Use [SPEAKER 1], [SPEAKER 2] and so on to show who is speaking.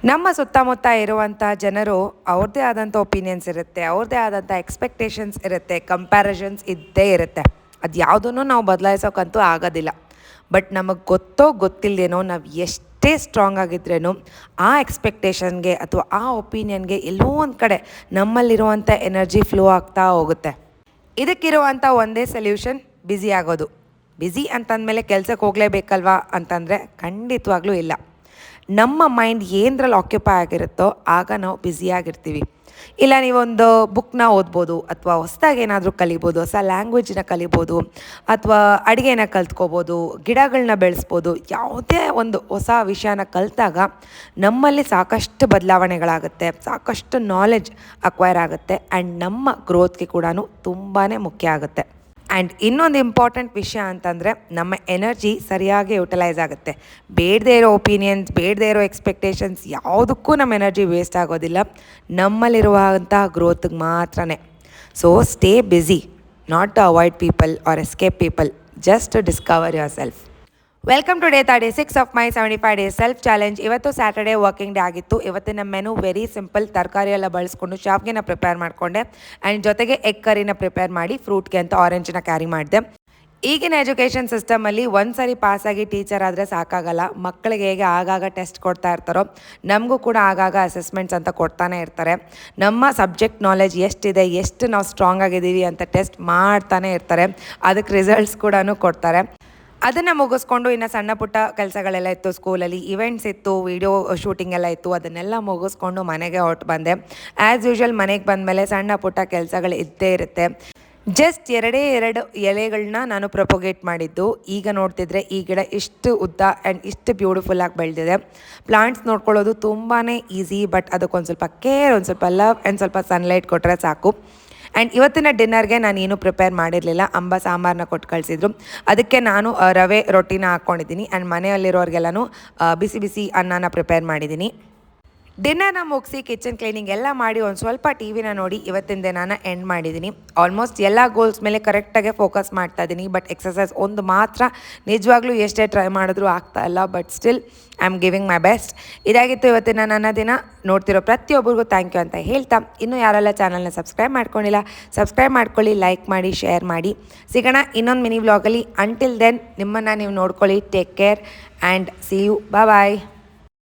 [SPEAKER 1] ನಮ್ಮ ಸುತ್ತಮುತ್ತ ಇರುವಂಥ ಜನರು ಅವ್ರದ್ದೇ ಆದಂಥ ಒಪಿನಿಯನ್ಸ್ ಇರುತ್ತೆ, ಅವ್ರದ್ದೇ ಆದಂಥ ಎಕ್ಸ್ಪೆಕ್ಟೇಷನ್ಸ್ ಇರುತ್ತೆ, ಕಂಪ್ಯಾರಿಸನ್ಸ್ ಇದ್ದೇ ಇರುತ್ತೆ. ಅದು ಯಾವುದನ್ನು ನಾವು ಬದಲಾಯಿಸೋಕ್ಕಂತೂ ಆಗೋದಿಲ್ಲ. ಬಟ್ ನಮಗೆ ಗೊತ್ತೋ ಗೊತ್ತಿಲ್ಲದೇನೋ ನಾವು ಎಷ್ಟೇ ಸ್ಟ್ರಾಂಗ್ ಆಗಿದ್ರೇನು ಆ ಎಕ್ಸ್ಪೆಕ್ಟೇಷನ್ಗೆ ಅಥವಾ ಆ ಒಪಿನಿಯನ್ಗೆ ಎಲ್ಲೋ ಒಂದು ಕಡೆ ನಮ್ಮಲ್ಲಿರುವಂಥ ಎನರ್ಜಿ ಫ್ಲೋ ಆಗ್ತಾ ಹೋಗುತ್ತೆ. ಇದಕ್ಕಿರುವಂಥ ಒಂದೇ ಸೊಲ್ಯೂಷನ್ ಬ್ಯುಸಿ ಆಗೋದು. ಬ್ಯುಸಿ ಅಂತಂದಮೇಲೆ ಕೆಲಸಕ್ಕೆ ಹೋಗಲೇಬೇಕಲ್ವಾ ಅಂತಂದರೆ ಖಂಡಿತವಾಗ್ಲೂ ಇಲ್ಲ. ನಮ್ಮ ಮೈಂಡ್ ಏನರಲ್ಲಿ ಆಕ್ಯುಪೈ ಆಗಿರುತ್ತೋ ಆಗ ನಾವು ಬ್ಯುಸಿಯಾಗಿರ್ತೀವಿ. ಇಲ್ಲ ನೀವೊಂದು ಬುಕ್ನ ಓದ್ಬೋದು, ಅಥವಾ ಹೊಸದಾಗಿ ಏನಾದರೂ ಕಲಿಬೋದು, ಹೊಸ ಲ್ಯಾಂಗ್ವೇಜನ್ನ ಕಲಿಬೋದು, ಅಥವಾ ಅಡುಗೆನ ಕಲ್ತ್ಕೋಬೋದು, ಗಿಡಗಳನ್ನ ಬೆಳೆಸ್ಬೋದು. ಯಾವುದೇ ಒಂದು ಹೊಸ ವಿಷಯನ ಕಲಿತಾಗ ನಮ್ಮಲ್ಲಿ ಸಾಕಷ್ಟು ಬದಲಾವಣೆಗಳಾಗುತ್ತೆ, ಸಾಕಷ್ಟು ನಾಲೆಡ್ಜ್ ಅಕ್ವೈರ್ ಆಗುತ್ತೆ, ಆ್ಯಂಡ್ ನಮ್ಮ ಗ್ರೋತ್ಗೆ ಕೂಡ ತುಂಬಾ ಮುಖ್ಯ ಆಗುತ್ತೆ. ಆ್ಯಂಡ್ ಇನ್ನೊಂದು ಇಂಪಾರ್ಟೆಂಟ್ ವಿಷಯ ಅಂತಂದರೆ ನಮ್ಮ ಎನರ್ಜಿ ಸರಿಯಾಗಿ ಯುಟಿಲೈಸ್ ಆಗುತ್ತೆ. ಬೇಡದೇ ಇರೋ ಒಪಿನಿಯನ್ಸ್, ಬೇಡದೇ ಇರೋ ಎಕ್ಸ್ಪೆಕ್ಟೇಷನ್ಸ್ ಯಾವುದಕ್ಕೂ ನಮ್ಮ ಎನರ್ಜಿ ವೇಸ್ಟ್ ಆಗೋದಿಲ್ಲ, ನಮ್ಮಲ್ಲಿರುವಂಥ ಗ್ರೋತ್ಗೆ ಮಾತ್ರನೇ. So stay busy, not to avoid people or escape people, just to discover yourself. Welcome to day 36 of my 75 days self challenge. ಇವತ್ತು ಸ್ಯಾಟರ್ಡೇ ವರ್ಕಿಂಗ್ ಡೇ ಆಗಿತ್ತು. ಇವತ್ತಿನ ಮೆನು ವೆರಿ ಸಿಂಪಲ್. ತರಕಾರಿ ಎಲ್ಲ ಬಳಸ್ಕೊಂಡು ಶಾವ್ಗೆನ ಪ್ರಿಪೇರ್ ಮಾಡಿಕೊಂಡೆ, ಆ್ಯಂಡ್ ಜೊತೆಗೆ egg ಕರಿನ ಪ್ರಿಪೇರ್ ಮಾಡಿ ಫ್ರೂಟ್ಗೆ ಅಂತ ಆರೆಂಜನ್ನ ಕ್ಯಾರಿ ಮಾಡಿದೆ. ಈಗಿನ ಎಜುಕೇಷನ್ ಸಿಸ್ಟಮಲ್ಲಿ ಒಂದು ಸರಿ ಪಾಸಾಗಿ ಟೀಚರ್ ಆದರೆ ಸಾಕಾಗಲ್ಲ. ಮಕ್ಕಳಿಗೆ ಹೇಗೆ ಆಗಾಗ ಟೆಸ್ಟ್ ಕೊಡ್ತಾ ಇರ್ತಾರೋ ನಮಗೂ ಕೂಡ ಆಗಾಗ ಅಸೆಸ್ಮೆಂಟ್ಸ್ ಅಂತ ಕೊಡ್ತಾನೆ ಇರ್ತಾರೆ. ನಮ್ಮ ಸಬ್ಜೆಕ್ಟ್ ನಾಲೆಜ್ ಎಷ್ಟಿದೆ, ಎಷ್ಟು ನಾವು ಸ್ಟ್ರಾಂಗ್ ಆಗಿದ್ದೀವಿ ಅಂತ ಟೆಸ್ಟ್ ಮಾಡ್ತಾನೆ ಇರ್ತಾರೆ. ಅದಕ್ಕೆ ರಿಸಲ್ಟ್ಸ್ ಕೂಡ ಕೊಡ್ತಾರೆ. ಅದನ್ನು ಮುಗಿಸ್ಕೊಂಡು ಇನ್ನು ಸಣ್ಣ ಪುಟ್ಟ ಕೆಲಸಗಳೆಲ್ಲ ಇತ್ತು, ಸ್ಕೂಲಲ್ಲಿ ಇವೆಂಟ್ಸ್ ಇತ್ತು, ವೀಡಿಯೋ ಶೂಟಿಂಗ್ ಎಲ್ಲ ಇತ್ತು. ಅದನ್ನೆಲ್ಲ ಮುಗಿಸ್ಕೊಂಡು ಮನೆಗೆ ಹೊರಟು ಬಂದೆ. ಆ್ಯಸ್ ಯೂಶ್ವಲ್ ಮನೆಗೆ ಬಂದಮೇಲೆ ಸಣ್ಣ ಪುಟ್ಟ ಕೆಲಸಗಳು ಇದ್ದೇ ಇರುತ್ತೆ. ಜಸ್ಟ್ ಎರಡು ಎಲೆಗಳನ್ನ ನಾನು ಪ್ರೊಪೊಗೇಟ್ ಮಾಡಿದ್ದು. ಈಗ ನೋಡ್ತಿದ್ರೆ ಈ ಗಿಡ ಇಷ್ಟು ಉದ್ದ ಆ್ಯಂಡ್ ಇಷ್ಟು ಬ್ಯೂಟಿಫುಲ್ಲಾಗಿ ಬೆಳೆದಿದೆ. ಪ್ಲಾಂಟ್ಸ್ ನೋಡ್ಕೊಳ್ಳೋದು ತುಂಬಾ ಈಸಿ, ಬಟ್ ಅದಕ್ಕೊಂದು ಸ್ವಲ್ಪ ಕೇರ್, ಒಂದು ಸ್ವಲ್ಪ ಲವ್ ಆ್ಯಂಡ್ ಸ್ವಲ್ಪ ಸನ್ಲೈಟ್ ಕೊಟ್ಟರೆ ಸಾಕು. ಆ್ಯಂಡ್ ಇವತ್ತಿನ ಡಿನ್ನರ್ಗೆ ನಾನು ಏನೂ ಪ್ರಿಪೇರ್ ಮಾಡಿರಲಿಲ್ಲ. ಅಂಬ ಸಾಂಬಾರನ್ನ ಕೊಟ್ಟು ಕಳಿಸಿದ್ರು. ಅದಕ್ಕೆ ನಾನು ರವೆ ರೊಟ್ಟಿನ ಹಾಕ್ಕೊಂಡಿದ್ದೀನಿ, ಆ್ಯಂಡ್ ಮನೆಯಲ್ಲಿರೋರಿಗೆಲ್ಲನೂ ಬಿಸಿ ಬಿಸಿ ಅನ್ನನ ಪ್ರಿಪೇರ್ ಮಾಡಿದ್ದೀನಿ. ಡಿನ್ನರ್ನ ಮುಗಿಸಿ ಕಿಚನ್ ಕ್ಲೀನಿಂಗ್ ಎಲ್ಲ ಮಾಡಿ ಒಂದು ಸ್ವಲ್ಪ ಟಿ ವಿನ ನೋಡಿ ಇವತ್ತಿನ ದಿನಾನ ಎಂಡ್ ಮಾಡಿದ್ದೀನಿ. ಆಲ್ಮೋಸ್ಟ್ ಎಲ್ಲ ಗೋಲ್ಸ್ ಮೇಲೆ ಕರೆಕ್ಟಾಗೆ ಫೋಕಸ್ ಮಾಡ್ತಾ ಇದ್ದೀನಿ. ಬಟ್ ಎಕ್ಸಸೈಸ್ ಒಂದು ಮಾತ್ರ ನಿಜವಾಗ್ಲೂ ಎಷ್ಟೇ ಟ್ರೈ ಮಾಡಿದ್ರೂ ಆಗ್ತಾ ಇಲ್ಲ. But still I am giving my best. ಇದಾಗಿತ್ತು ಇವತ್ತಿನ ನನ್ನ ದಿನ. ನೋಡ್ತಿರೋ ಪ್ರತಿಯೊಬ್ಬರಿಗೂ ಥ್ಯಾಂಕ್ ಯು ಅಂತ ಹೇಳ್ತಾ, ಇನ್ನೂ ಯಾರೆಲ್ಲ ಚಾನಲ್ನ ಸಬ್ಸ್ಕ್ರೈಬ್ ಮಾಡ್ಕೊಂಡಿಲ್ಲ ಸಬ್ಸ್ಕ್ರೈಬ್ ಮಾಡ್ಕೊಳ್ಳಿ, ಲೈಕ್ ಮಾಡಿ, ಶೇರ್ ಮಾಡಿ. ಸಿಗೋಣ ಇನ್ನೊಂದು ಮಿನಿ ವ್ಲಾಗಲ್ಲಿ. ಅಂಟಿಲ್ ದೆನ್ ನಿಮ್ಮನ್ನು ನೀವು ನೋಡ್ಕೊಳ್ಳಿ. Take care and see you. Bye.